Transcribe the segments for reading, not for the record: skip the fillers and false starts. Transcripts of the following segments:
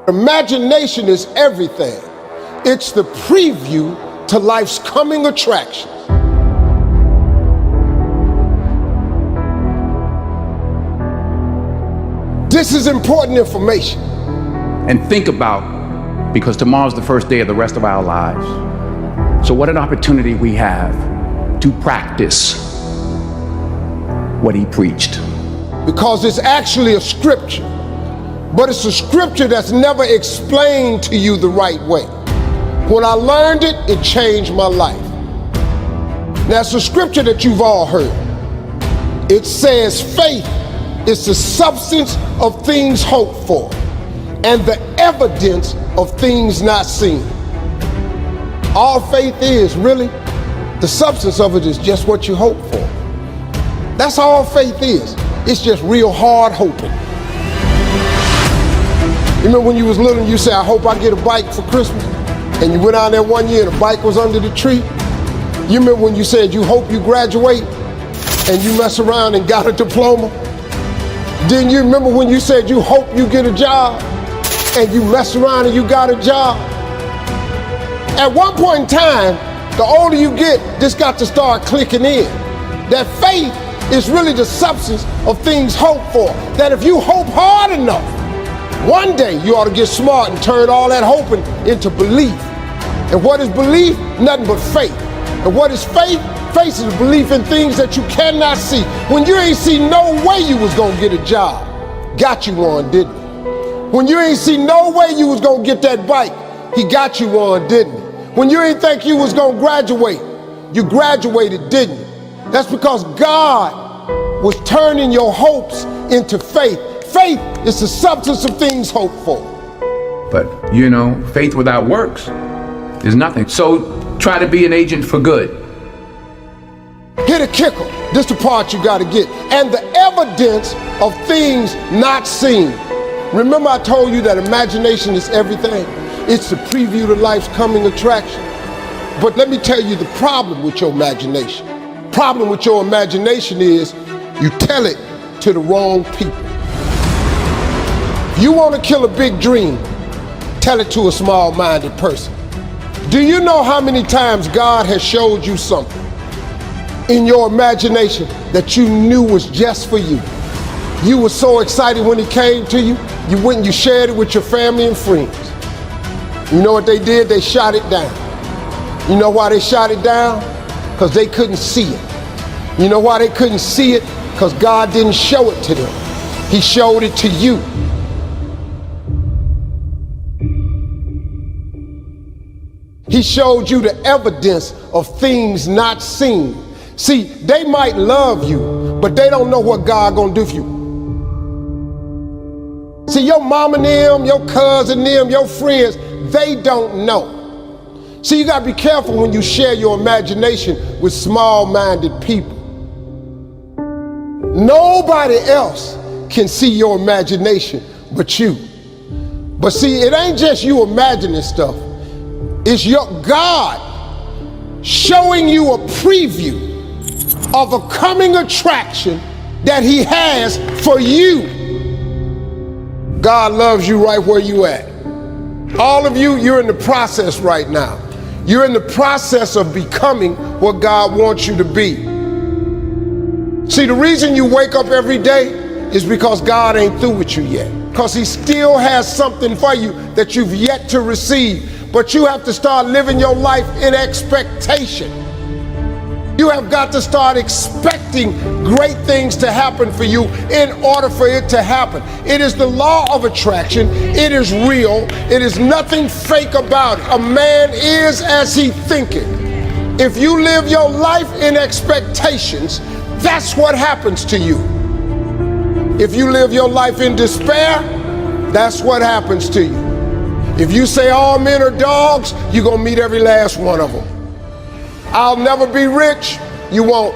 Imagination is everything. It's the preview to life's coming attractions. This is important information. And think about, because tomorrow's the first day of the rest of our lives. So what an opportunity we have to practice what he preached. Because it's actually a scripture, but it's a scripture that's never explained to you the right way. When I learned it, it changed my life. Now, it's a scripture that you've all heard. It says faith is the substance of things hoped for and the evidence of things not seen. All faith is, really, the substance of it is just what you hope for. That's all faith is. It's just real hard hoping. You remember when you was little and you said, I hope I get a bike for Christmas? And you went out there one year and the bike was under the tree? You remember when you said you hope you graduate and you mess around and got a diploma? Didn't you remember when you said you hope you get a job and you mess around and you got a job? At one point in time, the older you get, this got to start clicking in. That faith is really the substance of things hoped for. That if you hope hard enough, one day you ought to get smart and turn all that hoping into belief. And what is belief? Nothing but faith. And what is faith? Faith is belief in things that you cannot see. When you ain't see no way you was gonna get a job, got you one, didn't he? When you ain't see no way you was gonna get that bike, he got you one, didn't he? When you ain't think you was gonna graduate, you graduated, didn't you? That's because God was turning your hopes into faith. Faith is the substance of things hoped for. But, you know, faith without works is nothing. So try to be an agent for good. Hit a kicker. This is the part you got to get. And the evidence of things not seen. Remember I told you that imagination is everything? It's the preview to life's coming attraction. But let me tell you the problem with your imagination. Problem with your imagination is you tell it to the wrong people. If you want to kill a big dream, tell it to a small-minded person. Do you know how many times God has showed you something in your imagination that you knew was just for you? You were so excited when it came to you, you went and you shared it with your family and friends. You know what they did? They shot it down. You know why they shot it down? Because they couldn't see it. You know why they couldn't see it? Because God didn't show it to them. He showed it to you. He showed you the evidence of things not seen. See, they might love you, but they don't know what God gonna do for you. See, your mama and them, your cousin them, your friends, they don't know. See, you gotta be careful when you share your imagination with small-minded people. Nobody else can see your imagination but you. But see, it ain't just you imagining stuff. It's your God showing you a preview of a coming attraction that he has for you. God loves you right where you at. All of you, you're in the process right now. You're in the process of becoming what God wants you to be. See, the reason you wake up every day is because God ain't through with you yet. Because he still has something for you that you've yet to receive. But you have to start living your life in expectation. You have got to start expecting great things to happen for you in order for it to happen. It is the law of attraction. It is real. It is nothing fake about it. A man is as he thinketh. If you live your life in expectations, that's what happens to you. If you live your life in despair, that's what happens to you. If you say all men are dogs, you're gonna meet every last one of them. I'll never be rich, you won't.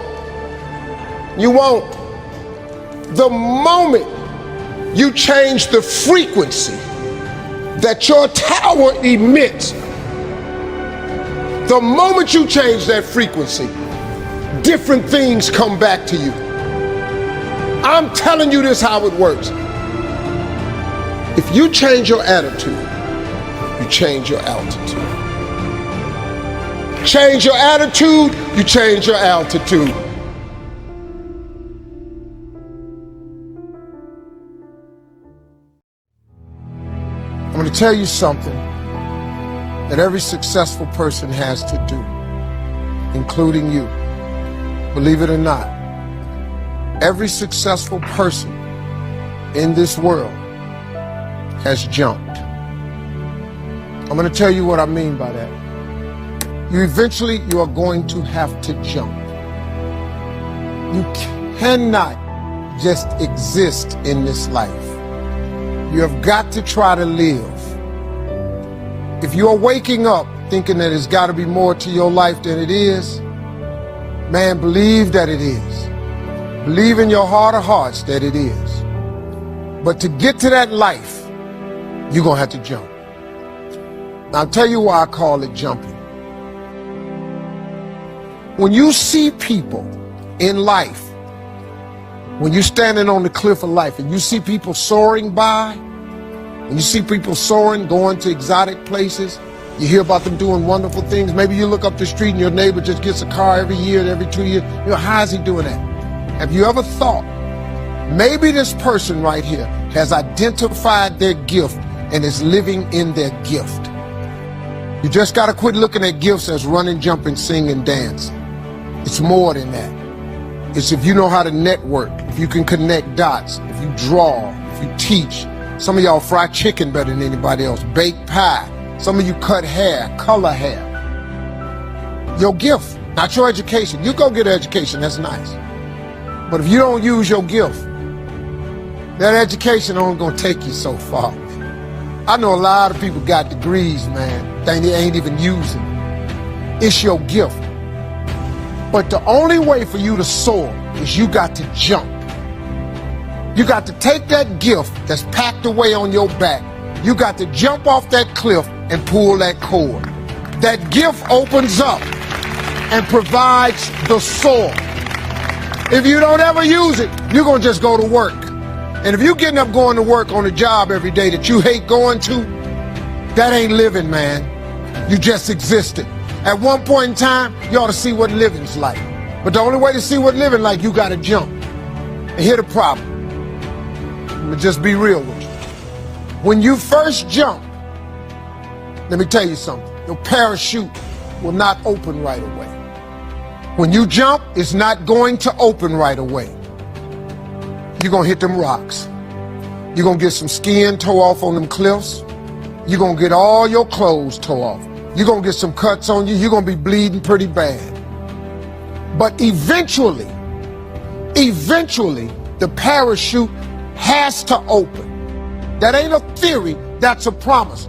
You won't. The moment you change the frequency that your tower emits, the moment you change that frequency, different things come back to you. I'm telling you this how it works. If you change your attitude, you change your altitude. Change your attitude, you change your altitude. I'm going to tell you something that every successful person has to do, including you. Believe it or not, every successful person in this world has jumped. I'm going to tell you what I mean by that. You are going to have to jump. You cannot just exist in this life. You have got to try to live. If you're waking up thinking that there's got to be more to your life than it is, man, believe that it is. Believe in your heart of hearts that it is. But to get to that life, you're going to have to jump. Now, I'll tell you why I call it jumping. When you see people in life, when you're standing on the cliff of life and you see people soaring by, when you see people soaring, going to exotic places, you hear about them doing wonderful things. Maybe you look up the street and your neighbor just gets a car every year, every 2 years. You know, how is he doing that? Have you ever thought, maybe this person right here has identified their gift and is living in their gift? You just got to quit looking at gifts as running, jumping, singing, dancing. It's more than that. It's if you know how to network, if you can connect dots, if you draw, if you teach. Some of y'all fry chicken better than anybody else, bake pie. Some of you cut hair, color hair. Your gift, not your education. You go get an education, that's nice. But if you don't use your gift, that education only gonna take you so far. I know a lot of people got degrees, man, they ain't even using it. It's your gift. But the only way for you to soar is you got to jump. You got to take that gift that's packed away on your back. You got to jump off that cliff and pull that cord. That gift opens up and provides the soar. If you don't ever use it, you're gonna just go to work. And if you're getting up going to work on a job every day that you hate going to, that ain't living, man. You just existed. At one point in time, you ought to see what living's like. But the only way to see what living like, you gotta jump. And here's the problem. Let me just be real with you. When you first jump, let me tell you something. Your parachute will not open right away. When you jump, it's not going to open right away. You're gonna hit them rocks. You're gonna get some skin tore off on them cliffs. You're gonna get all your clothes tore off. You're gonna get some cuts on you. You're gonna be bleeding pretty bad. But eventually, the parachute has to open. That ain't a theory, that's a promise.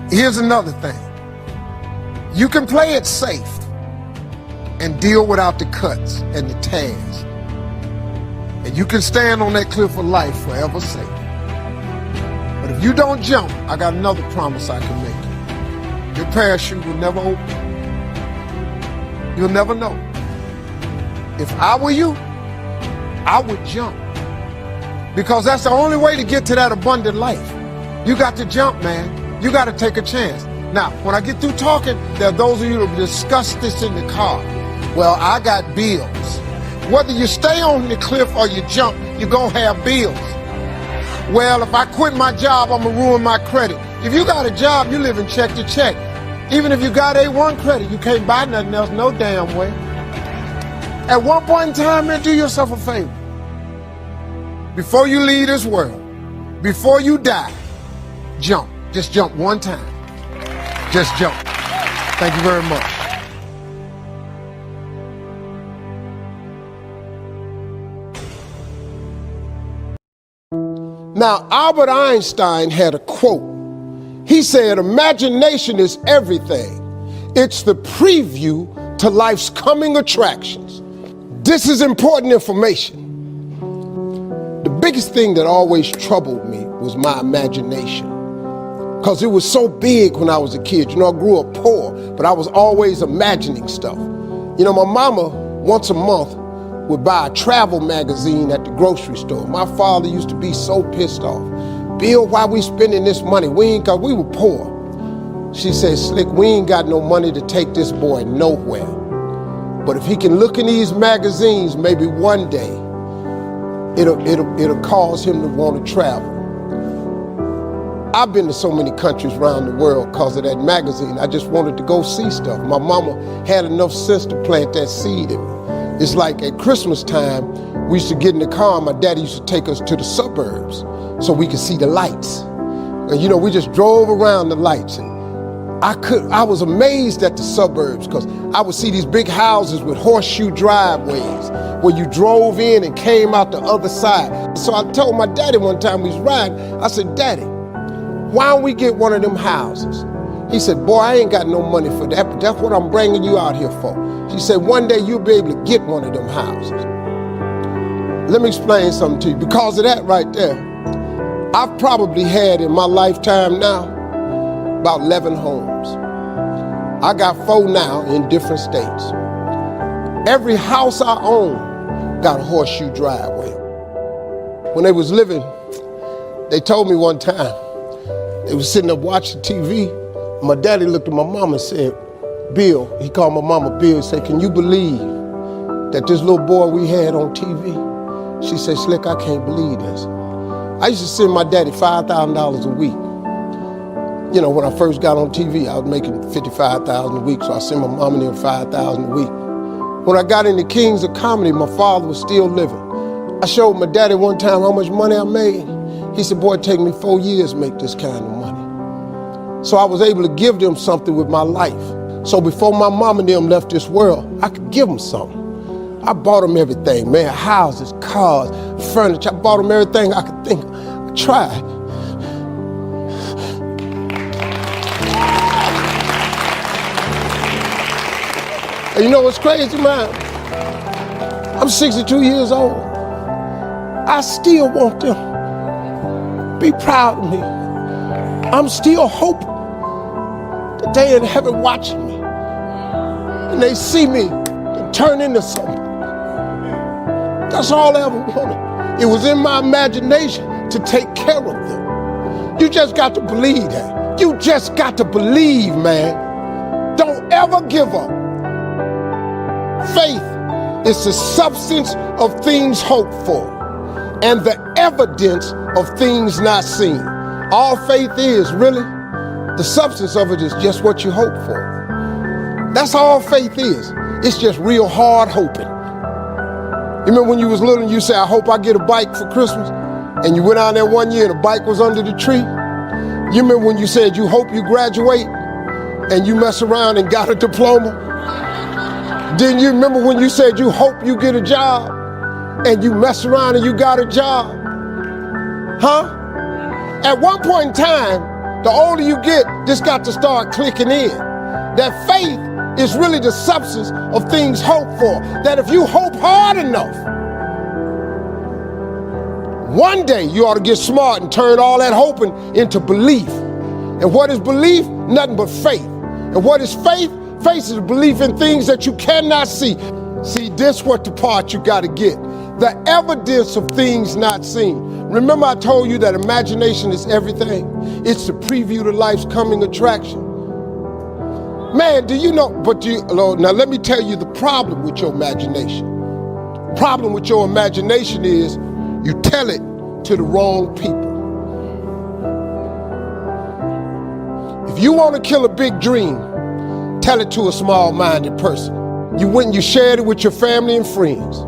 Here's another thing. You can play it safe and deal without the cuts and the tears. And you can stand on that cliff of life forever safe. But if you don't jump, I got another promise I can make you. Your parachute will never open. You'll never know. If I were you, I would jump. Because that's the only way to get to that abundant life. You got to jump, man. You got to take a chance. Now, when I get through talking, there are those of you who discuss this in the car. Well, I got bills. Whether you stay on the cliff or you jump, you're going to have bills. Well, if I quit my job, I'm going to ruin my credit. If you got a job, you live in check to check. Even if you got A1 credit, you can't buy nothing else no damn way. At one point in time, man, do yourself a favor. Before you leave this world, before you die, jump. Just jump one time. Just jump. Thank you very much. Now, Albert Einstein had a quote. He said, "Imagination is everything. It's the preview to life's coming attractions." This is important information. The biggest thing that always troubled me was my imagination, because it was so big when I was a kid. You know, I grew up poor, but I was always imagining stuff. You know, my mama, once a month, would buy a travel magazine at the grocery store. My father used to be so pissed off Bill, why we spending this money? We were poor. She said, Slick, we ain't got no money to take this boy nowhere. But if he can look in these magazines, maybe one day, it'll cause him to want to travel. I've been to so many countries around the world because of that magazine. I just wanted to go see stuff. My mama had enough sense to plant that seed in me. It's like at Christmas time, we used to get in the car, and my daddy used to take us to the suburbs so we could see the lights. And we just drove around the lights. And I was amazed at the suburbs because I would see these big houses with horseshoe driveways where you drove in and came out the other side. So I told my daddy one time we was riding, I said, Daddy, why don't we get one of them houses? He said, boy, I ain't got no money for that, but that's what I'm bringing you out here for. He said, one day you'll be able to get one of them houses. Let me explain something to you. Because of that right there, I've probably had in my lifetime now about 11 homes. I got 4 now in different states. Every house I own got a horseshoe driveway. When they was living, they told me one time, they was sitting up watching TV. My daddy looked at my mama and said, Bill, he called my mama Bill, he said, can you believe that this little boy we had on TV? She said, Slick, I can't believe this. I used to send my daddy $5,000 a week. When I first got on TV, I was making $55,000 a week, so I sent my mom and them $5,000 a week. When I got into Kings of Comedy, my father was still living. I showed my daddy one time how much money I made. He said, boy, it take me 4 years to make this kind of money. So I was able to give them something with my life. So before my mom and them left this world, I could give them something. I bought them everything, man, houses, cars, furniture. I bought them everything I could think of. I tried. And you know what's crazy, man? I'm 62 years old. I still want them to be proud of me. I'm still hoping that they in heaven watching me and they see me and turn into something. That's all I ever wanted. It was in my imagination to take care of them. You just got to believe that. You just got to believe, man. Don't ever give up. Faith is the substance of things hoped for and the evidence of things not seen. All faith is, really, the substance of it is just what you hope for. That's all faith is. It's just real hard hoping. You remember when you was little and you said, I hope I get a bike for Christmas? And you went out there one year and the bike was under the tree? You remember when you said you hope you graduate and you mess around and got a diploma? Didn't you remember when you said you hope you get a job and you mess around and you got a job? Huh? At one point in time, the older you get, this got to start clicking in. That faith is really the substance of things hoped for. That if you hope hard enough, one day you ought to get smart and turn all that hoping into belief. And what is belief? Nothing but faith. And what is faith? Faith is belief in things that you cannot see. See, this what the part you got to get. The evidence of things not seen. Remember I told you that imagination is everything? It's the preview to life's coming attraction. Man, do you know, now let me tell you the problem with your imagination. Problem with your imagination is you tell it to the wrong people. If you want to kill a big dream, tell it to a small-minded person. You went and you shared it with your family and friends.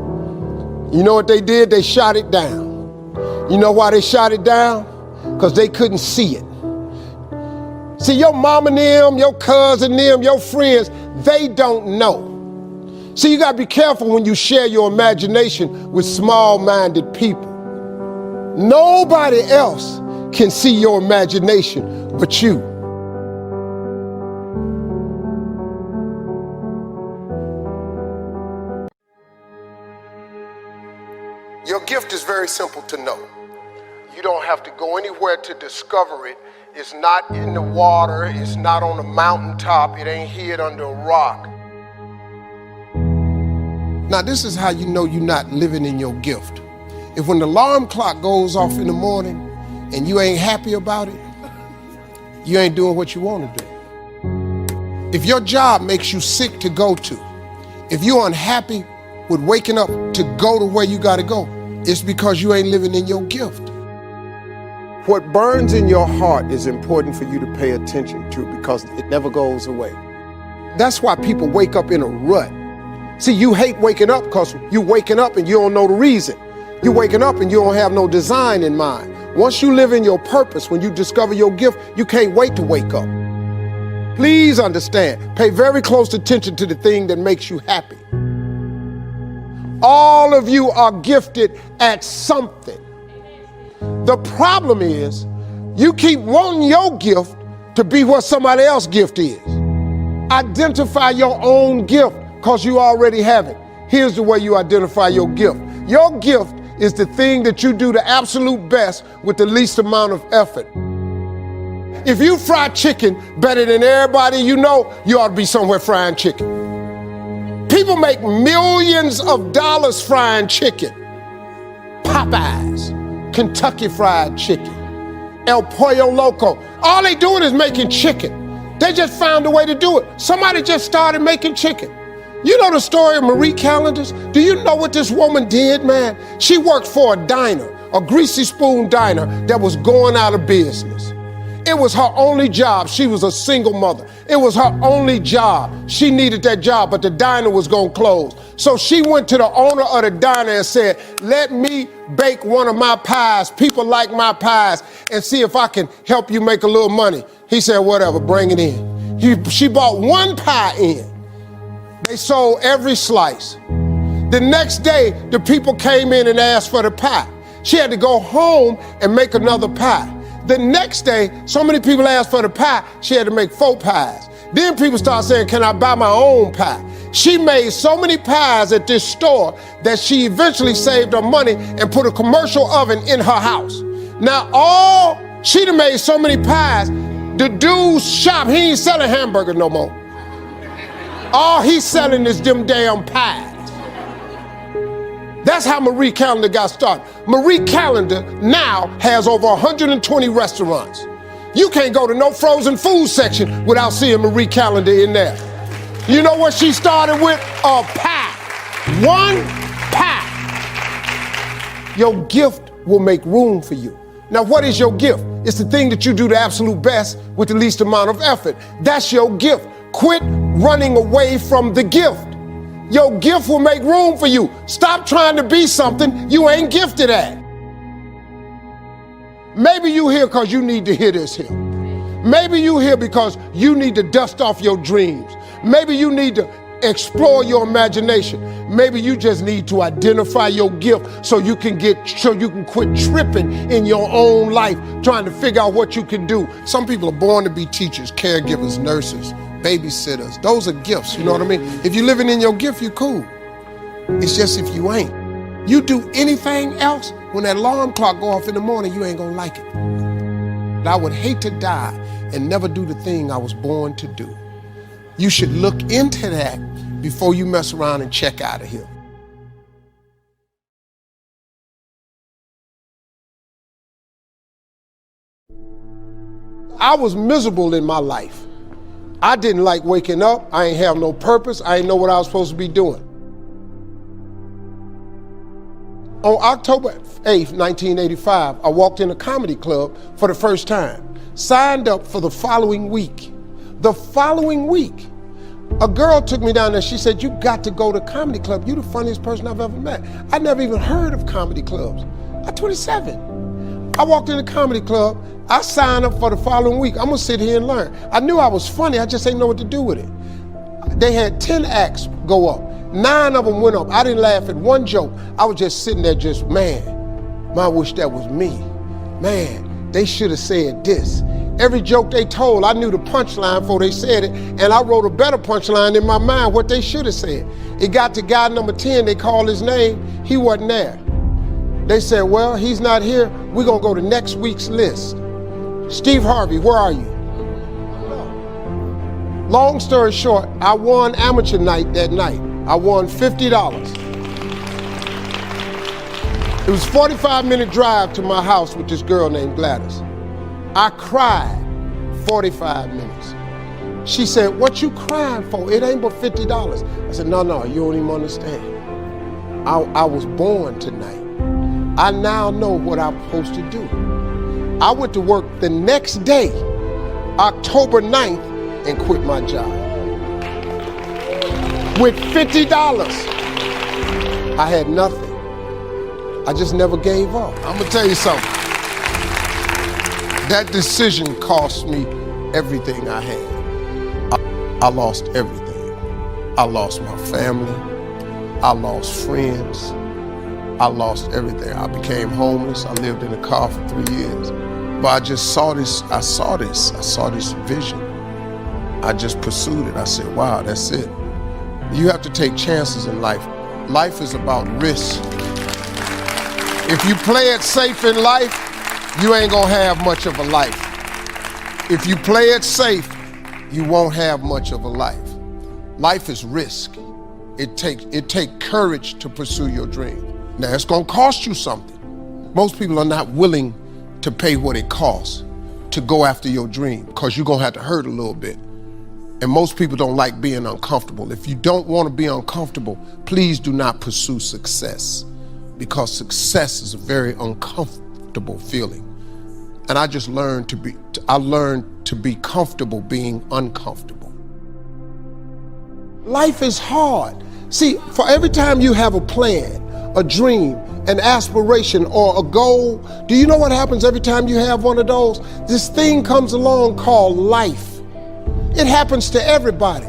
You know what they did? They shot it down. You know why they shot it down? Because they couldn't see it. See, your mom and them, your cousin them, your friends, they don't know. See, you gotta be careful when you share your imagination with small-minded people. Nobody else can see your imagination but you. Your gift is very simple to know. You don't have to go anywhere to discover it. It's not in the water, it's not on a mountaintop, it ain't hid under a rock. Now this is how you know you're not living in your gift. If when the alarm clock goes off in the morning and you ain't happy about it, you ain't doing what you want to do. If your job makes you sick to go to, if you're unhappy with waking up to go to where you got to go, it's because you ain't living in your gift. What burns in your heart is important for you to pay attention to because it never goes away. That's why people wake up in a rut. See, you hate waking up because you waking up and you don't know the reason. You waking up and you don't have no design in mind. Once you live in your purpose, when you discover your gift, you can't wait to wake up. Please understand, pay very close attention to the thing that makes you happy. All of you are gifted at something. The problem is, you keep wanting your gift to be what somebody else's gift is. Identify your own gift because you already have it. Here's the way you identify your gift. Your gift is the thing that you do the absolute best with the least amount of effort. If you fry chicken better than everybody you know, you ought to be somewhere frying chicken. People make millions of dollars frying chicken. Popeyes, Kentucky Fried Chicken, El Pollo Loco. All they doing is making chicken. They just found a way to do it. Somebody just started making chicken. You know the story of Marie Callender's? Do you know what this woman did, man? She worked for a diner, a greasy spoon diner that was going out of business. It was her only job. She was a single mother. It was her only job. She needed that job, but the diner was going to close. So she went to the owner of the diner and said, let me bake one of my pies. People like my pies, and see if I can help you make a little money. He said, whatever, bring it in. She bought one pie in. They sold every slice. The next day, the people came in and asked for the pie. She had to go home and make another pie. The next day, so many people asked for the pie, she had to make 4 pies. Then people started saying, can I buy my own pie? She made so many pies at this store that she eventually saved her money and put a commercial oven in her house. Now she done made so many pies, the dude's shop, he ain't selling hamburgers no more. All he's selling is them damn pies. That's how Marie Callender got started. Marie Callender now has over 120 restaurants. You can't go to no frozen food section without seeing Marie Callender in there. You know what she started with? A pie. One pie. Your gift will make room for you. Now, what is your gift? It's the thing that you do the absolute best with the least amount of effort. That's your gift. Quit running away from the gift. Your gift will make room for you. Stop trying to be something you ain't gifted at. Maybe you here because you need to hear this here. Maybe you here because you need to dust off your dreams. Maybe you need to explore your imagination. Maybe you just need to identify your gift so you can quit tripping in your own life, trying to figure out what you can do. Some people are born to be teachers, caregivers, nurses, babysitters. Those are gifts, you know what I mean? If you're living in your gift, you're cool. It's just if you ain't. You do anything else, when that alarm clock go off in the morning, you ain't gonna like it. I would hate to die and never do the thing I was born to do. You should look into that before you mess around and check out of here. I was miserable in my life. I didn't like waking up. I ain't have no purpose. I ain't know what I was supposed to be doing. On October 8th, 1985, I walked in a comedy club for the first time, signed up for the following week. The following week, a girl took me down there. She said, you got to go to comedy club. You're the funniest person I've ever met. I never even heard of comedy clubs. I'm 27. I walked in the comedy club. I signed up for the following week. I'm gonna sit here and learn. I knew I was funny, I just didn't know what to do with it. They had 10 acts go up. 9 of them went up. I didn't laugh at one joke. I was just sitting there just, man, I wish that was me. Man, they should have said this. Every joke they told, I knew the punchline before they said it, and I wrote a better punchline in my mind, what they should have said. It got to guy number 10, they called his name, he wasn't there. They said, well, he's not here, we're gonna go to next week's list. Steve Harvey, where are you? Long story short, I won amateur night that night. I won $50. It was a 45-minute drive to my house with this girl named Gladys. I cried 45 minutes. She said, "What you crying for? It ain't but $50. I said, no, you don't even understand. I was born tonight. I now know what I'm supposed to do. I went to work the next day, October 9th, and quit my job. With $50, I had nothing. I just never gave up. I'm gonna tell you something. That decision cost me everything I had. I lost everything. I lost my family. I lost friends. I lost everything. I became homeless. I lived in a car for 3 years. But I just saw this, I saw this vision. I just pursued it. I said, wow, that's it. You have to take chances in life. Life is about risk. If you play it safe in life, you ain't gonna have much of a life. If you play it safe, you won't have much of a life. Life is risk. It take courage to pursue your dream. Now it's gonna cost you something. Most people are not willing to pay what it costs to go after your dream, because you're gonna have to hurt a little bit. And most people don't like being uncomfortable. If you don't want to be uncomfortable, please do not pursue success, because success is a very uncomfortable feeling. And I just learned to be comfortable being uncomfortable. Life is hard. See, for every time you have a plan, a dream, an aspiration, or a goal, do you know what happens every time you have one of those? This thing comes along called life. It happens to everybody.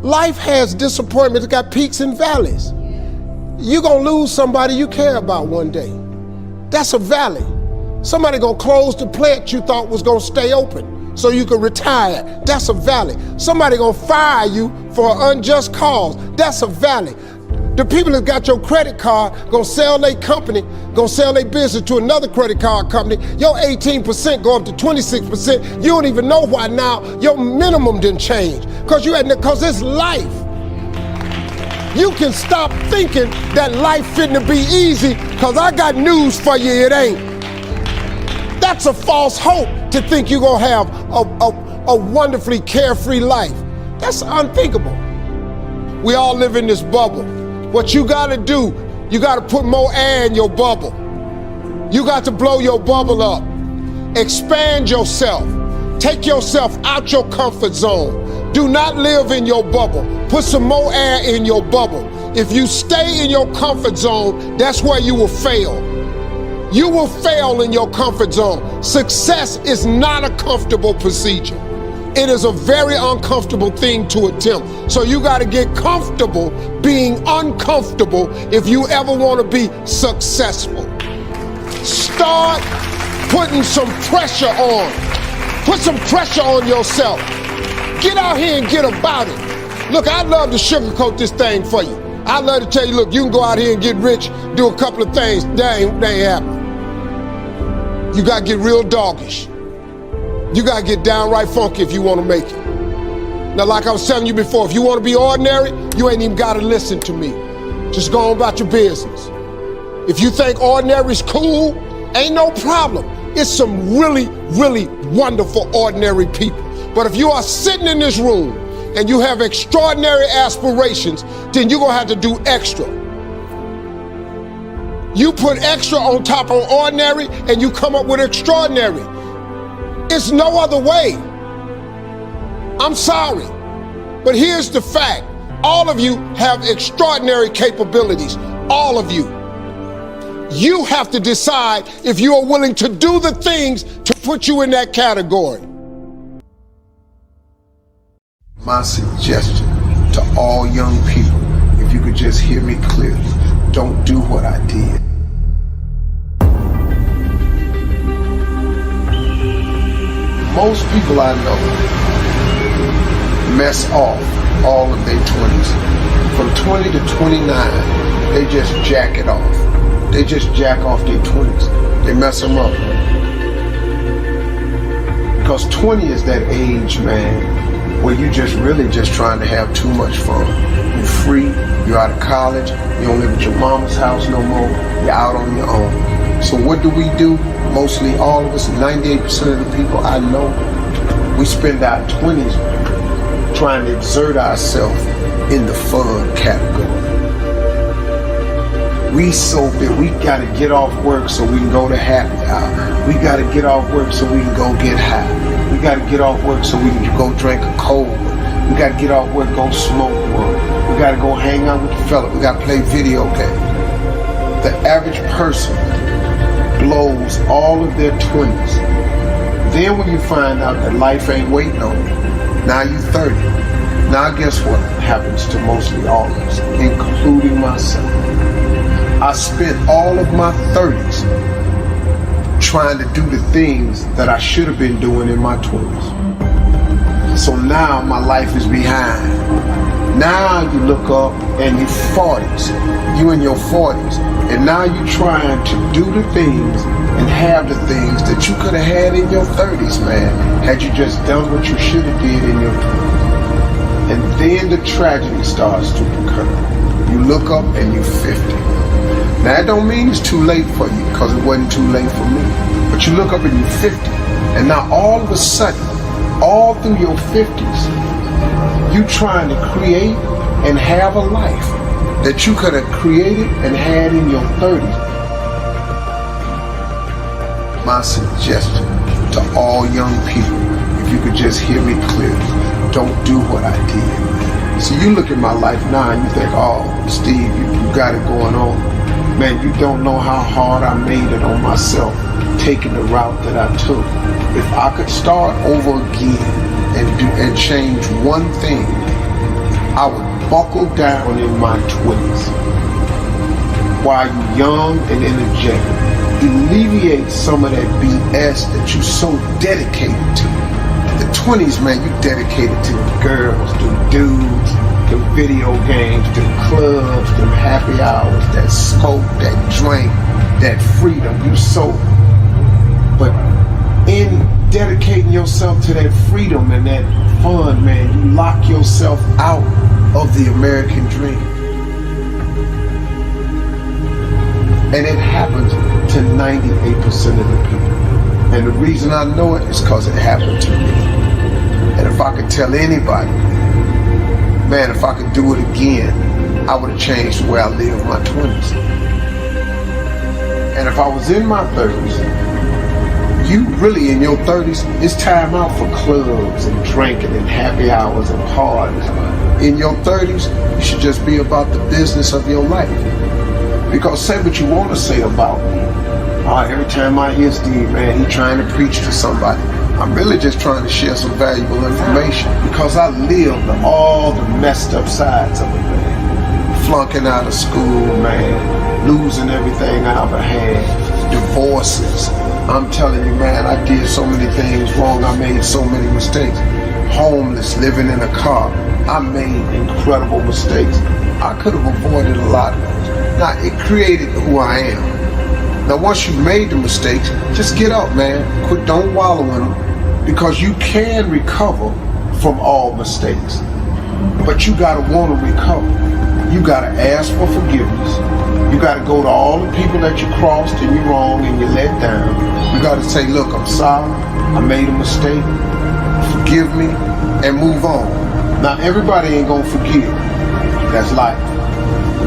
Life has disappointments. It got peaks and valleys. You're gonna lose somebody you care about one day. That's a valley. Somebody gonna close the plant you thought was gonna stay open so you could retire. That's a valley. Somebody gonna fire you for an unjust cause. That's a valley. The people that got your credit card gonna sell their company, gonna sell their business to another credit card company. Your 18% go up to 26%. You don't even know why now. Your minimum didn't change because it's life. You can stop thinking that life fitting be easy, because I got news for you, it ain't. That's a false hope to think you're gonna have a wonderfully carefree life. That's unthinkable. We all live in this bubble. What you gotta do, you gotta put more air in your bubble. You got to blow your bubble up. Expand yourself. Take yourself out your comfort zone. Do not live in your bubble. Put some more air in your bubble. If you stay in your comfort zone, that's where you will fail. You will fail in your comfort zone. Success is not a comfortable procedure. It is a very uncomfortable thing to attempt. So you got to get comfortable being uncomfortable if you ever want to be successful. Start putting some pressure on. Put some pressure on yourself. Get out here and get about it. Look, I'd love to sugarcoat this thing for you. I'd love to tell you, look, you can go out here and get rich, do a couple of things. That ain't happening. You got to get real doggish. You gotta get downright funky if you wanna make it. Now, like I was telling you before, if you wanna be ordinary, you ain't even gotta listen to me. Just go on about your business. If you think ordinary's cool, ain't no problem. It's some really, really wonderful ordinary people. But if you are sitting in this room and you have extraordinary aspirations, then you're gonna have to do extra. You put extra on top of ordinary and you come up with extraordinary. It's no other way. I'm sorry, but here's the fact. All of you have extraordinary capabilities, all of you. You have to decide if you are willing to do the things to put you in that category. My suggestion to all young people, if you could just hear me clearly, don't do what I did. Most people I know mess off all of their 20s. From 20 to 29, they just jack it off. They just jack off their 20s. They mess them up. Because 20 is that age, man, where you just really just trying to have too much fun. You're free, you're out of college, you don't live at your mama's house no more, you're out on your own. So what do? Mostly all of us, 98% of the people I know, we spend our 20s trying to exert ourselves in the fun category. We gotta get off work so we can go to happy hour. We gotta get off work so we can go get high. We gotta get off work so we can go drink a cold one. We gotta get off work, go smoke one. We gotta go hang out with the fella. We gotta play video games. The average person blows all of their 20s. Then when you find out that life ain't waiting on you, now you're 30. Now guess what happens to mostly all of us, including myself? I spent all of my 30s trying to do the things that I should have been doing in my 20s. So now my life is behind. Now you look up and you're 40s, you in your 40s, and now you're trying to do the things and have the things that you could have had in your 30s, man, had you just done what you should have did in your 20s. And then the tragedy starts to occur. You look up and you're 50. Now that don't mean it's too late for you, because it wasn't too late for me. But you look up and you're 50, and now all of a sudden, all through your 50s, you trying to create and have a life that you could have created and had in your 30s. My suggestion to all young people, if you could just hear me clearly, don't do what I did. So you look at my life now and you think, oh, Steve, you got it going on. Man, you don't know how hard I made it on myself, taking the route that I took. If I could start over again and change one thing, I would buckle down in my 20s while you're young and energetic. Alleviate some of that BS that you're so dedicated to. The 20s, man, you dedicated to the girls, the dudes, the video games, the clubs, the happy hours, that smoke, that drink, that freedom. You so, but in dedicating yourself to that freedom and that fun, man, you lock yourself out of the American dream. And it happens to 98% of the people. And the reason I know it is because it happened to me. And if I could tell anybody, man, if I could do it again, I would have changed the way I lived my 20s. And if I was in my 30s, you really in your 30s, it's time out for clubs and drinking and happy hours and parties. In your 30s, you should just be about the business of your life. Because say what you want to say about me. Every time I hear Steve, man, he trying to preach to somebody. I'm really just trying to share some valuable information because I lived all the messed up sides of it, man. Flunking out of school, man. Losing everything I ever had. Divorces. I'm telling you, man, I did so many things wrong. I made so many mistakes. Homeless, living in a car. I made incredible mistakes. I could have avoided a lot of those. Now, it created who I am. Now, once you've made the mistakes, just get up, man. Don't wallow in them, because you can recover from all mistakes. But you gotta want to recover. You gotta ask for forgiveness. You gotta go to all the people that you crossed and you're wrong and you let down. You gotta say, look, I'm sorry. I made a mistake. Forgive me and move on. Now, everybody ain't gonna forgive. That's life.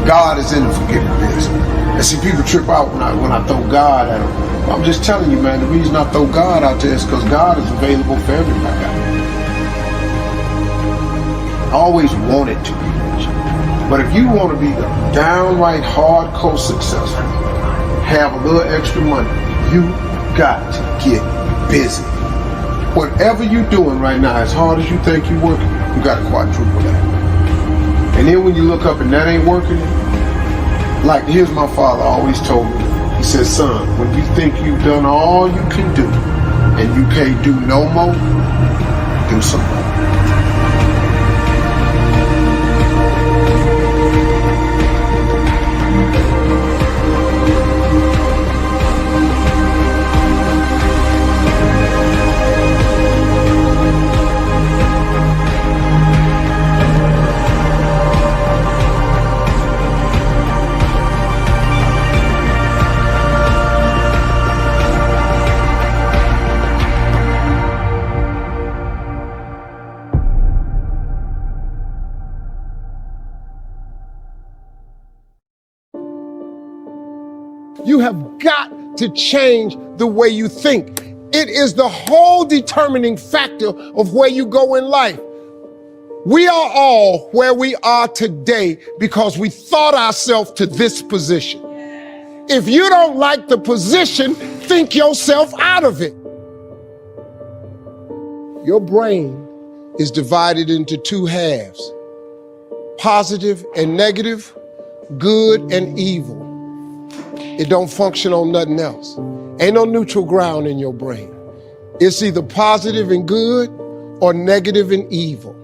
God is in the forgiving business. And see, people trip out when I throw God at them. I'm just telling you, man, the reason I throw God out there is because God is available for everybody. I always wanted to be rich. But if you want to be downright hardcore successful, have a little extra money, you got to get busy. Whatever you're doing right now, as hard as you think you're working, you got to quadruple that. And then when you look up and that ain't working, like here's my father always told me, he said, son, when you think you've done all you can do and you can't do no more, do some more. You have got to change the way you think. It is the whole determining factor of where you go in life. We are all where we are today because we thought ourselves to this position. If you don't like the position, think yourself out of it. Your brain is divided into two halves, positive and negative, good and evil. It don't function on nothing else. Ain't no neutral ground in your brain. It's either positive and good or negative and evil.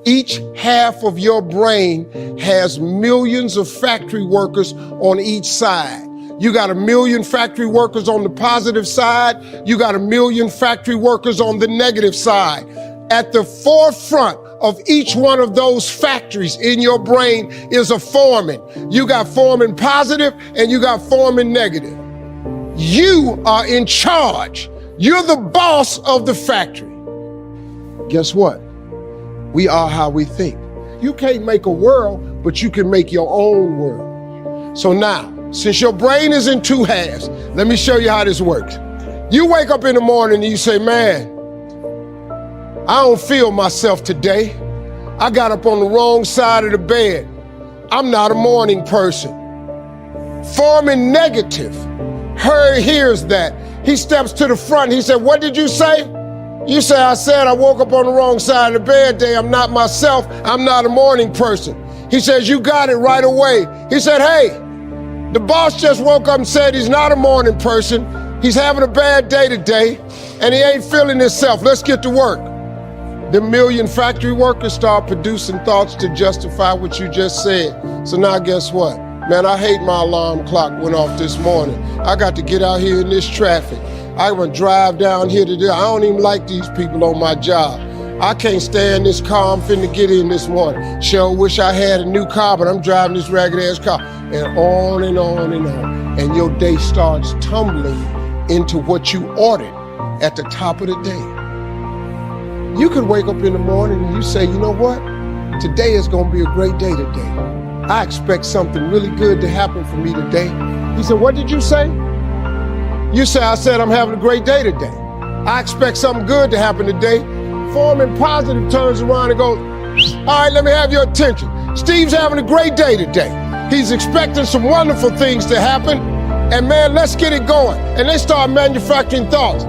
Each half of your brain has millions of factory workers on each side. You got 1 million factory workers on the positive side. You got 1 million factory workers on the negative side. At the forefront of each one of those factories in your brain is a foreman. You got foreman positive and you got foreman negative. You are in charge. You're the boss of the factory. Guess what? We are how we think. You can't make a world, but you can make your own world. So now, since your brain is in two halves, let me show you how this works. You wake up in the morning and you say, man, I don't feel myself today. I got up on the wrong side of the bed. I'm not a morning person. Foreman negative hears that. He steps to the front. He said, what did you say? You say, I said I woke up on the wrong side of the bed today. I'm not myself. I'm not a morning person. He says, you got it right away. He said, hey, the boss just woke up and said he's not a morning person. He's having a bad day today and he ain't feeling himself. Let's get to work. The 1 million factory workers start producing thoughts to justify what you just said. So now guess what? Man, I hate my alarm clock went off this morning. I got to get out here in this traffic. I want to drive down here today. I don't even like these people on my job. I can't stand this car I'm finna get in this morning. Sure wish I had a new car, but I'm driving this ragged ass car. And on and on and on. And your day starts tumbling into what you ordered at the top of the day. You could wake up in the morning and you say, you know what? Today is gonna be a great day today. I expect something really good to happen for me today. He said, what did you say? You say, I said I'm having a great day today. I expect something good to happen today. Foreman positive turns around and goes, all right, let me have your attention. Steve's having a great day today. He's expecting some wonderful things to happen. And man, let's get it going. And they start manufacturing thoughts.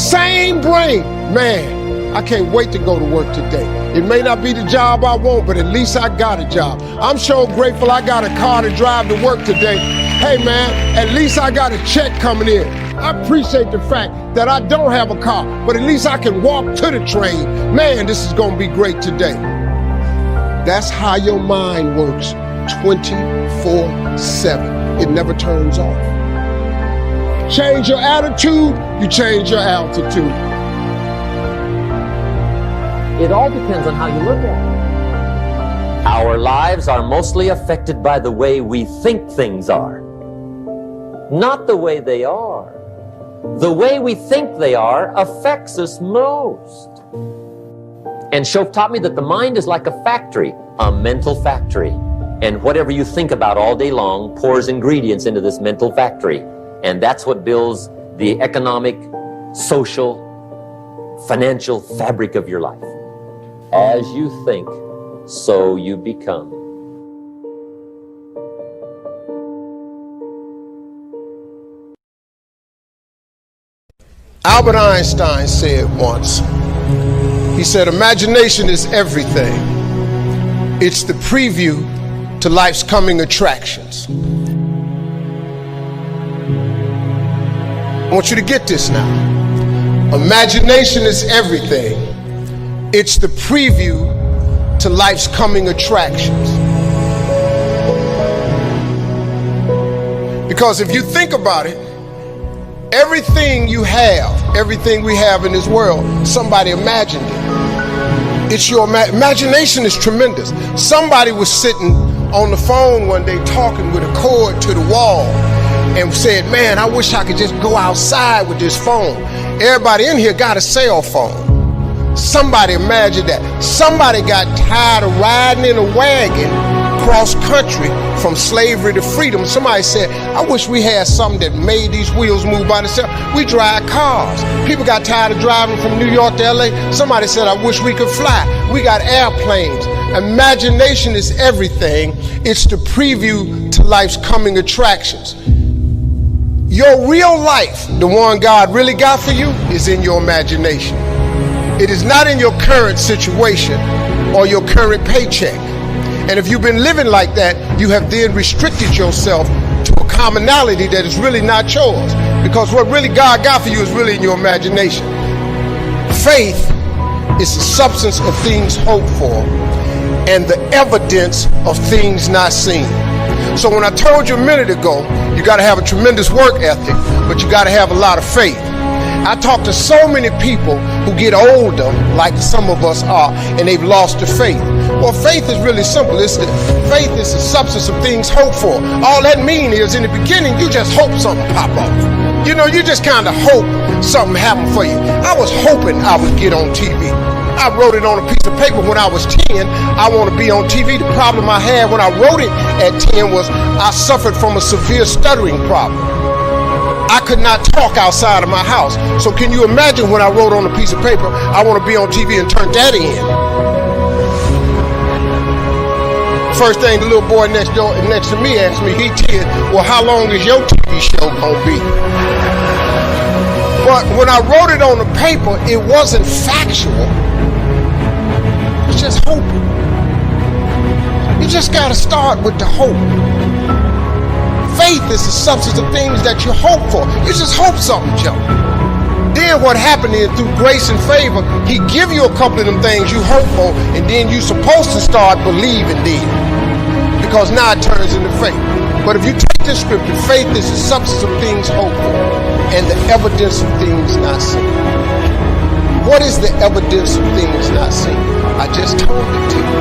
Same brain, man. I can't wait to go to work today. It may not be the job I want, but at least I got a job. I'm so grateful I got a car to drive to work today. Hey man, at least I got a check coming in. I appreciate the fact that I don't have a car, but at least I can walk to the train. Man, this is gonna be great today. That's how your mind works 24/7. It never turns off. Change your attitude, you change your altitude. It all depends on how you look at it. Our lives are mostly affected by the way we think things are, not the way they are. The way we think they are affects us most. And Shoaff taught me that the mind is like a factory, a mental factory. And whatever you think about all day long pours ingredients into this mental factory. And that's what builds the economic, social, financial fabric of your life. As you think, so you become. Albert Einstein said once, he said, imagination is everything. It's the preview to life's coming attractions. I want you to get this now. Imagination is everything. It's the preview to life's coming attractions. Because if you think about it, everything you have, everything we have in this world, somebody imagined it. It's your imagination is tremendous. Somebody was sitting on the phone one day talking with a cord to the wall and said, man, I wish I could just go outside with this phone. Everybody in here got a cell phone. Somebody imagined that. Somebody got tired of riding in a wagon cross country from slavery to freedom. Somebody said, I wish we had something that made these wheels move by themselves. We drive cars. People got tired of driving from New York to LA. Somebody said, I wish we could fly. We got airplanes. Imagination is everything. It's the preview to life's coming attractions. Your real life, the one God really got for you, is in your imagination. It is not in your current situation or your current paycheck. And if you've been living like that, you have then restricted yourself to a commonality that is really not yours. Because what really God got for you is really in your imagination. Faith is the substance of things hoped for and the evidence of things not seen. So when I told you a minute ago, you got to have a tremendous work ethic, but you got to have a lot of faith. I talk to so many people who get older, like some of us are, and they've lost their faith. Well, faith is really simple. Faith is the substance of things hoped for. All that means is in the beginning, you just hope something pop off. You know, you just kind of hope something happen for you. I was hoping I would get on TV. I wrote it on a piece of paper when I was 10. I want to be on TV. The problem I had when I wrote it at 10 was I suffered from a severe stuttering problem. I could not talk outside of my house. So can you imagine when I wrote on a piece of paper, I want to be on TV, and turned that in? First thing the little boy next to me asked me, he did, well, how long is your TV show going to be? But when I wrote it on the paper, it wasn't factual. It's just hoping. You just got to start with the hope. Faith is the substance of things that you hope for. You just hope something, Joe. Then what happened is, through grace and favor, he give you a couple of them things you hope for, and then you're supposed to start believing then. Because now it turns into faith. But if you take this scripture, faith is the substance of things hoped for and the evidence of things not seen. What is the evidence of things not seen? I just told it to you.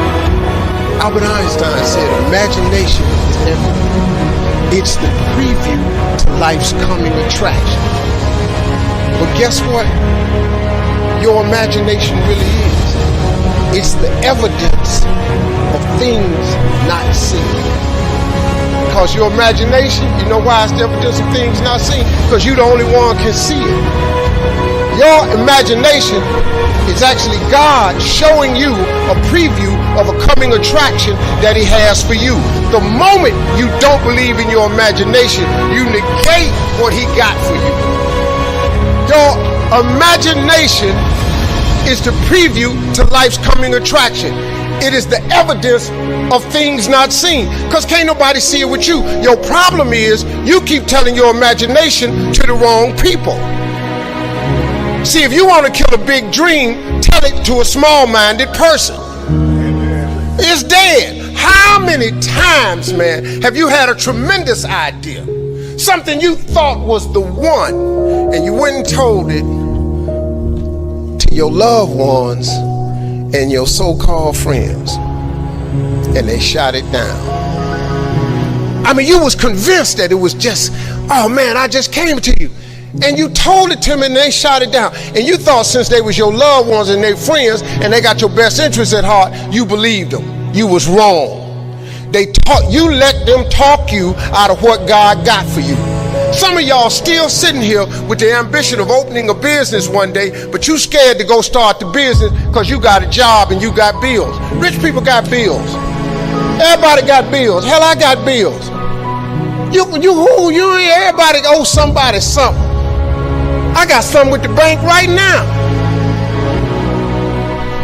Albert Einstein said, imagination is everything. It's the preview to life's coming attraction. But guess what? Your imagination really is. It's the evidence of things not seen. Because your imagination, you know why it's the evidence of things not seen? Because you're the only one can see it. Your imagination is actually God showing you a preview of a coming attraction that he has for you. The moment you don't believe in your imagination, you negate what he got for you. Your imagination is the preview to life's coming attraction. It is the evidence of things not seen. Because can't nobody see it with you. Your problem is you keep telling your imagination to the wrong people. See, if you want to kill a big dream, tell it to a small-minded person. It's dead. How many times, man, have you had a tremendous idea? Something you thought was the one, and you went and told it to your loved ones and your so-called friends, and they shot it down. I mean, you was convinced that it was just, oh man, I just came to you. And you told it to them and they shot it down. And you thought since they was your loved ones and their friends and they got your best interests at heart, you believed them. You was wrong. You let them talk you out of what God got for you. Some of y'all still sitting here with the ambition of opening a business one day, but you scared to go start the business because you got a job and you got bills. Rich people got bills. Everybody got bills. Hell, I got bills. Everybody owe somebody something. I got something with the bank right now.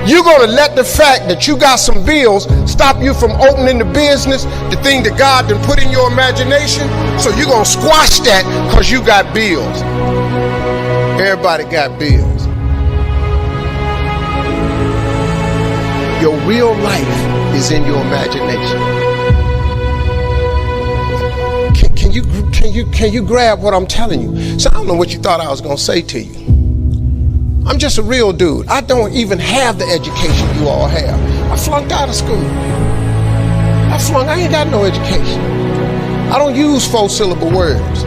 You're going to let the fact that you got some bills stop you from opening the business, the thing that God done put in your imagination? So you're going to squash that because you got bills. Everybody got bills. Your real life is in your imagination. Can you grab what I'm telling you? So I don't know what you thought I was going to say to you. I'm just a real dude. I don't even have the education you all have. I flunked out of school. I ain't got no education. I don't use 4-syllable words.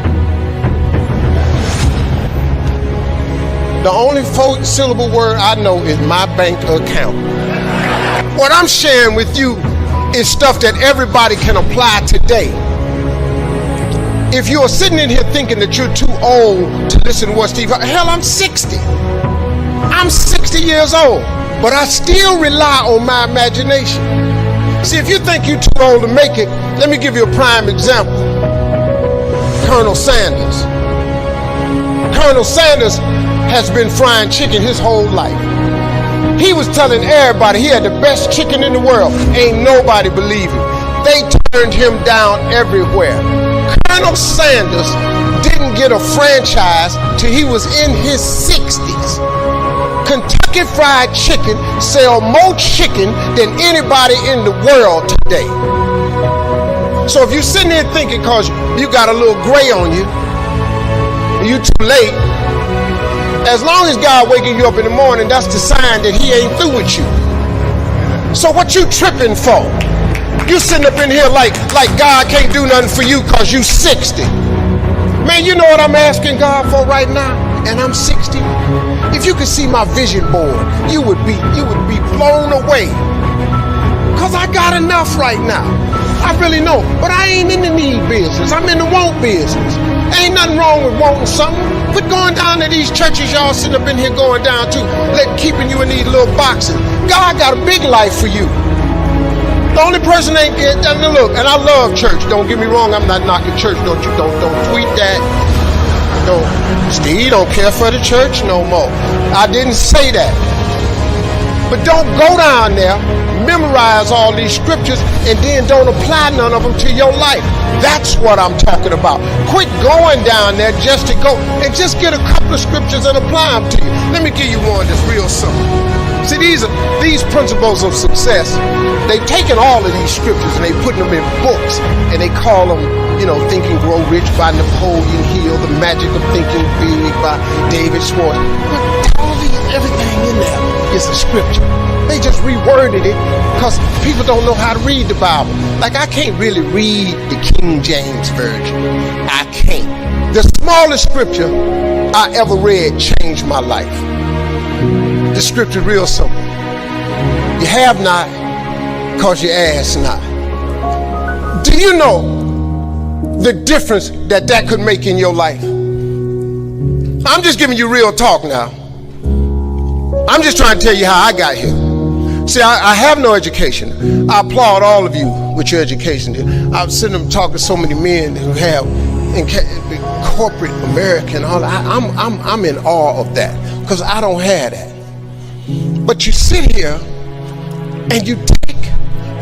The only 4-syllable word I know is my bank account. What I'm sharing with you is stuff that everybody can apply today. If you are sitting in here thinking that you're too old to listen to what Steve, hell, I'm 60. I'm 60 years old, but I still rely on my imagination. See, if you think you're too old to make it, let me give you a prime example. Colonel Sanders. Colonel Sanders has been frying chicken his whole life. He was telling everybody he had the best chicken in the world. Ain't nobody believe him. They turned him down everywhere. Colonel Sanders didn't get a franchise till he was in his 60s. Kentucky Fried Chicken sell more chicken than anybody in the world today. So if you're sitting there thinking because you got a little gray on you, you too late, as long as God waking you up in the morning, that's the sign that he ain't through with you. So what you tripping for? You sitting up in here like God can't do nothing for you because you 60. Man, you know what I'm asking God for right now? And I'm 60. If you could see my vision board, you would be blown away. Cause I got enough right now. I really know. But I ain't in the need business. I'm in the want business. Ain't nothing wrong with wanting something. Quit going down to these churches y'all sitting up in here going down to, keeping you in these little boxes. God got a big life for you. The only person ain't get, look, and I love church. Don't get me wrong. I'm not knocking church. Don't tweet that. Steve don't care for the church no more. I didn't say that. But don't go down there, memorize all these scriptures, and then don't apply none of them to your life. That's what I'm talking about. Quit going down there just to go, and just get a couple of scriptures and apply them to you. Let me give you one that's real simple. See, these principles of success, they've taken all of these scriptures and they put them in books, and they call them, Think and Grow Rich by Napoleon Hill, The Magic of Thinking Big by David Schwartz. But everything in there is a scripture. They just reworded it because people don't know how to read the Bible. Like, I can't really read the King James Version. I can't. The smallest scripture I ever read changed my life. The scripture real simple. You have not because you ask not. Do you know the difference that could make in your life? I'm just giving you real talk now. I'm just trying to tell you how I got here. See, I have no education. I applaud all of you with your education. I've seen them talking to so many men who have in corporate America and all that. I'm in awe of that because I don't have that. But you sit here and you take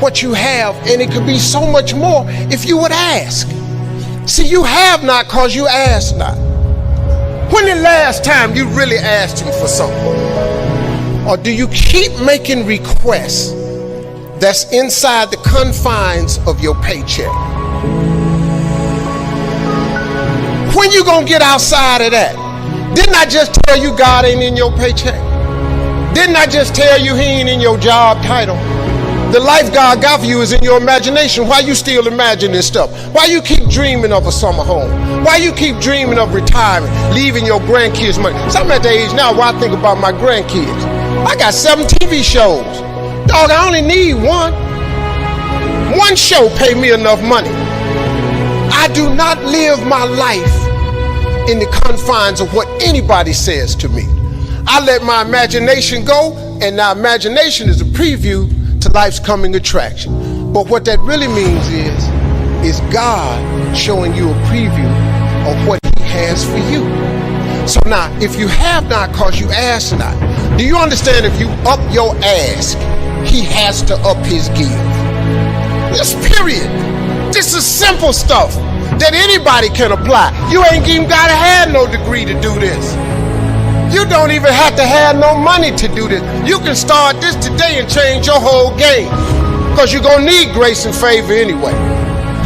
what you have, and it could be so much more if you would ask. See, you have not because you ask not. When the last time you really asked him for something? Or do you keep making requests that's inside the confines of your paycheck? When you gonna get outside of that? Didn't I just tell you God ain't in your paycheck? Didn't I just tell you he ain't in your job title? The life God got for you is in your imagination. Why you still imagine this stuff? Why you keep dreaming of a summer home? Why you keep dreaming of retirement, leaving your grandkids money? So I'm at the age now where I think about my grandkids. I got 7 TV shows. Dog, I only need one. One show pay me enough money. I do not live my life in the confines of what anybody says to me. I let my imagination go, and now imagination is a preview to life's coming attraction. But what that really means is God showing you a preview of what he has for you. So now, if you have not because you ask not, do you understand if you up your ask, he has to up his give? This period. This is simple stuff that anybody can apply. You ain't even gotta have no degree to do this. You don't even have to have no money to do this. You can start this today and change your whole game, because you're gonna need grace and favor anyway.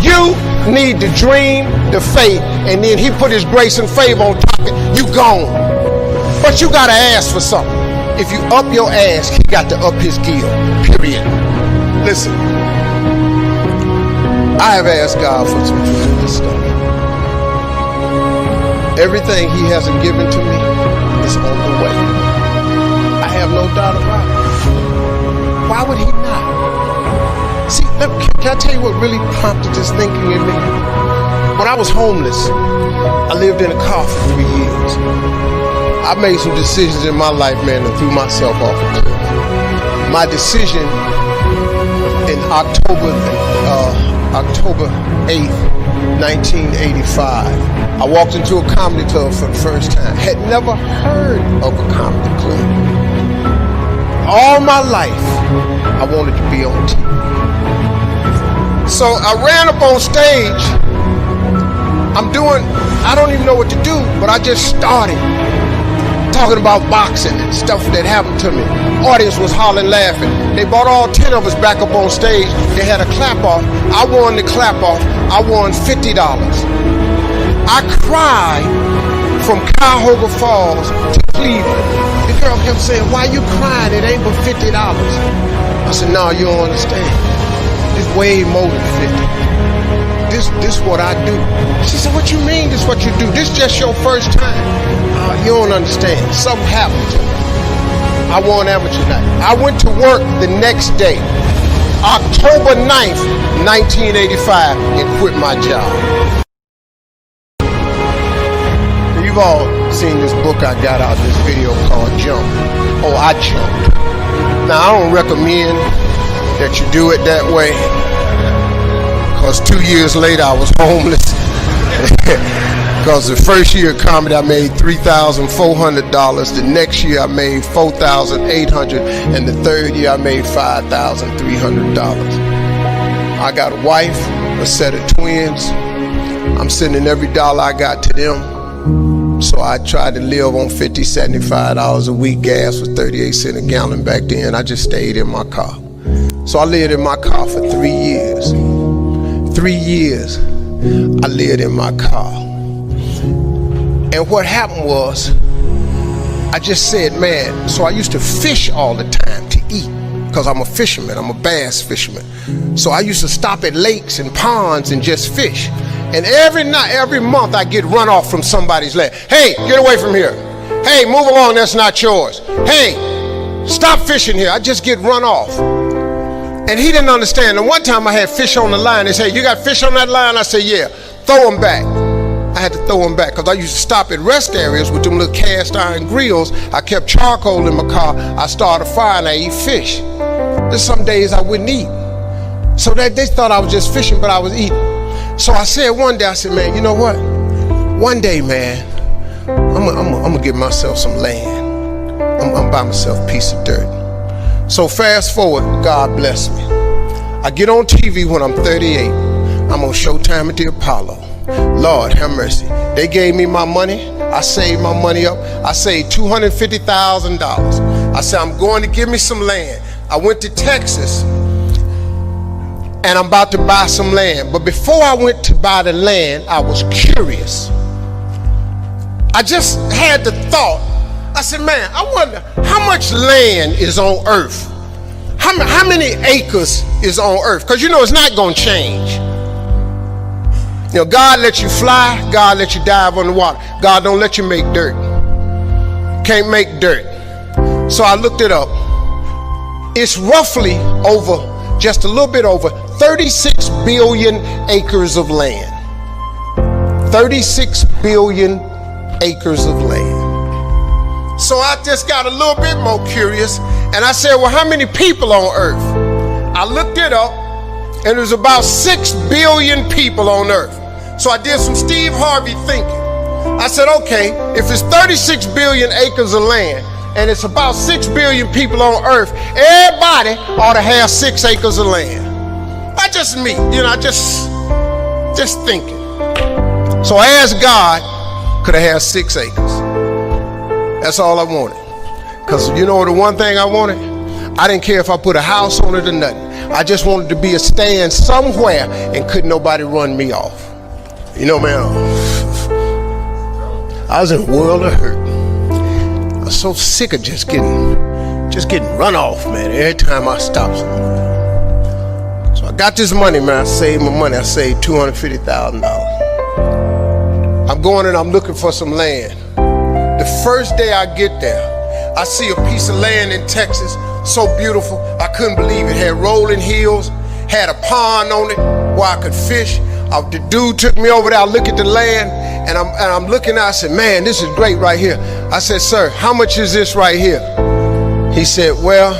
You need the dream, the faith, and then he put his grace and favor on top of it. You gone. But you gotta ask for something. If you up your ask, he got to up his give, period. Listen, I have asked God for some tremendous stuff. Everything he hasn't given to me is on the way. I have no doubt about it. Why would he not? See, can I tell you what really prompted this thinking in me? When I was homeless, I lived in a car for 3 years. I made some decisions in my life, man, and threw myself off a cliff. My decision in October 8th, 1985, I walked into a comedy club for the first time. Had never heard of a comedy club. All my life, I wanted to be on TV. So I ran up on stage. I don't even know what to do, but I just started talking about boxing and stuff that happened to me. Audience was hollering, laughing. They brought all 10 of us back up on stage. They had a clap off. I won the clap off. I won $50. I cried from Cuyahoga Falls to Cleveland. The girl kept saying, "Why you crying? It ain't but $50. I said, "No, you don't understand. It's way more than 50. This what I do." She said, "What you mean this what you do? This just your first time." You don't understand. Something happened to me. I won amateur night. I went to work the next day, October 9th, 1985, and quit my job. You've all seen this book I got out, this video called Jump. Oh, I jumped. Now, I don't recommend that you do it that way, because 2 years later I was homeless. Because the first year of comedy I made $3,400, the next year I made $4,800, and the third year I made $5,300. I got a wife, a set of twins. I'm sending every dollar I got to them. So I tried to live on $50, $75 a week. Gas was 38 cents a gallon back then. I just stayed in my car. So I lived in my car for 3 years. 3 years I lived in my car. And what happened was, I just said, man, so I used to fish all the time to eat, because I'm a fisherman, I'm a bass fisherman. So I used to stop at lakes and ponds and just fish. And every night, every month, I get run off from somebody's land. "Hey, get away from here. Hey, move along, that's not yours. Hey, stop fishing here." I just get run off. And he didn't understand. And one time I had fish on the line. They said, "You got fish on that line?" I said, "Yeah." "Throw them back." I had to throw them back, because I used to stop at rest areas with them little cast iron grills. I kept charcoal in my car. I started a fire and I eat fish. There's some days I wouldn't eat. So they thought I was just fishing, but I was eating. So I said one day, I said, "Man, you know what? One day, man, I'm gonna give myself some land. I'm gonna buy myself a piece of dirt." So fast forward, God bless me. I get on TV when I'm 38. I'm on Showtime at the Apollo. Lord have mercy. They gave me my money. I saved my money up. I saved $250,000. I said, "I'm going to give me some land." I went to Texas, and I'm about to buy some land. But before I went to buy the land, I was curious. I just had the thought. I said, man, I wonder how much land is on earth? How many acres is on earth? Because you know it's not going to change. You know, God lets you fly. God lets you dive on the water. God don't let you make dirt. Can't make dirt. So I looked it up. It's roughly over, just a little bit over 36 billion acres of land. 36 billion acres of land. So I just got a little bit more curious, and I said, well, how many people on earth? I looked it up, and there's about 6 billion people on earth. So I did some Steve Harvey thinking. I said, okay, if it's 36 billion acres of land, and it's about 6 billion people on earth, everybody ought to have 6 acres of land. Not just me, you know, just thinking. So I asked God, could I have 6 acres? That's all I wanted. Because you know the one thing I wanted? I didn't care if I put a house on it or nothing. I just wanted to be a stand somewhere and couldn't nobody run me off. You know, man, I was in a world of hurt. I was so sick of just getting run off, man, every time I stopped somewhere. So I got this money, man. I saved my money. I saved $250,000. I'm going and I'm looking for some land. The first day I get there, I see a piece of land in Texas, so beautiful, I couldn't believe it. Had rolling hills, had a pond on it where I could fish. The dude took me over there. I look at the land, and I'm looking out. I said, man, this is great right here. I said, sir, how much is this right here? He said, well,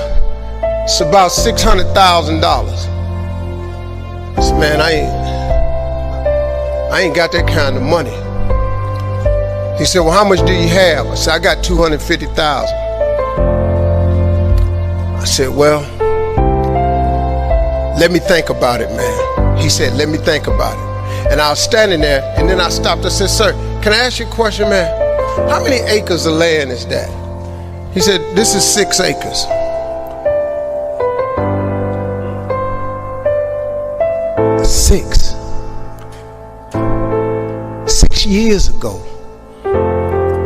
it's about $600,000. I said, man, I ain't got that kind of money. He said, well, how much do you have? I said, I got $250,000. I said, well, let me think about it, man. He said, let me think about it. And I was standing there, and then I stopped. I said, sir, can I ask you a question, man? How many acres of land is that? He said, this is 6 acres. Six years ago,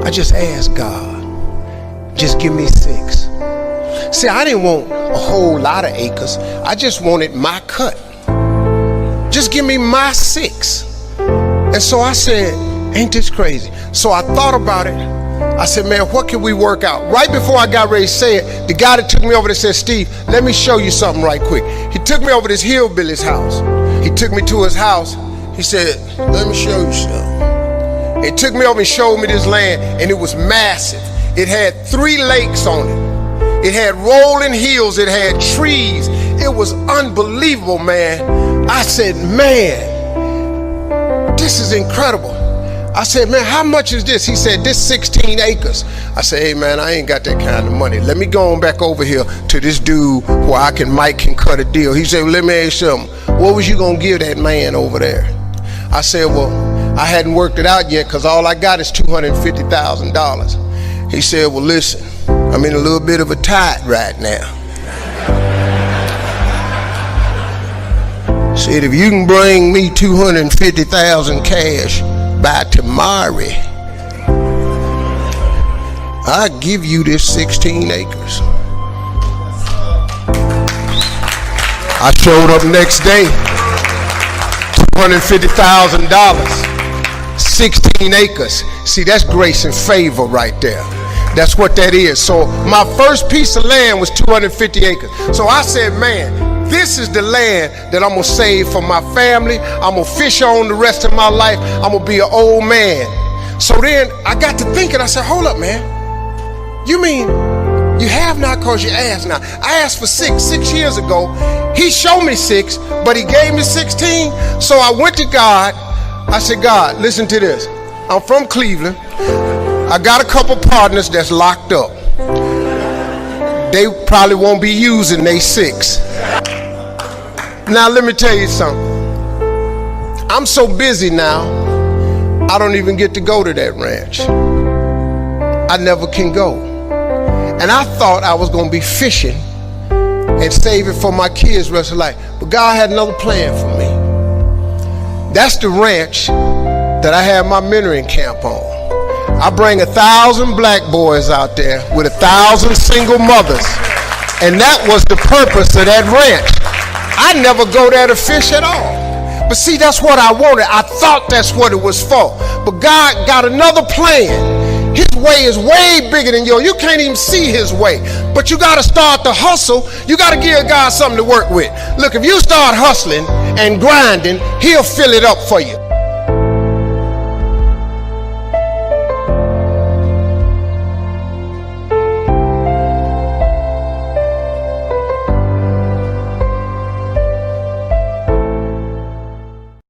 I just asked God, just give me 6. See, I didn't want a whole lot of acres. I just wanted my cut. Just give me my 6. And so I said, ain't this crazy? So I thought about it. I said, man, what can we work out? Right before I got ready to say it, the guy that took me over there said, Steve, let me show you something right quick. He took me over to this hillbilly's house. He took me to his house. He said, let me show you something. He took me over and showed me this land, and it was massive. It had 3 lakes on it. It had rolling hills. It had trees. It was unbelievable, man. I said, man, this is incredible. I said, man, how much is this? He said, this 16 acres. I said, hey, man, I ain't got that kind of money. Let me go on back over here to this dude where Mike can cut a deal. He said, well, let me ask you something. What was you going to give that man over there? I said, well, I hadn't worked it out yet because all I got is $250,000. He said, well, listen, I'm in a little bit of a tight right now. Said, if you can bring me $250,000 cash by tomorrow, I'll give you this 16 acres. I showed up next day, $250,000, 16 acres. See, that's grace and favor right there. That's what that is. So my first piece of land was 250 acres. So I said, man, this is the land that I'm gonna save for my family. I'm gonna fish on the rest of my life. I'm gonna be an old man. So then I got to thinking, I said, hold up, man. You mean you have not cause you ask now? I asked for 6 years ago. He showed me 6, but he gave me 16. So I went to God. I said, God, listen to this. I'm from Cleveland. I got a couple partners that's locked up. They probably won't be using they 6. Now let me tell you something. I'm so busy now, I don't even get to go to that ranch. I never can go. And I thought I was gonna be fishing and save it for my kids' rest of life. But God had another plan for me. That's the ranch that I have my mentoring camp on. I bring 1,000 black boys out there with 1,000 single mothers. And that was the purpose of that ranch. I never go there to fish at all. But see, that's what I wanted. I thought that's what it was for. But God got another plan. His way is way bigger than yours. You can't even see his way. But you got to start to hustle. You got to give God something to work with. Look, if you start hustling and grinding, he'll fill it up for you.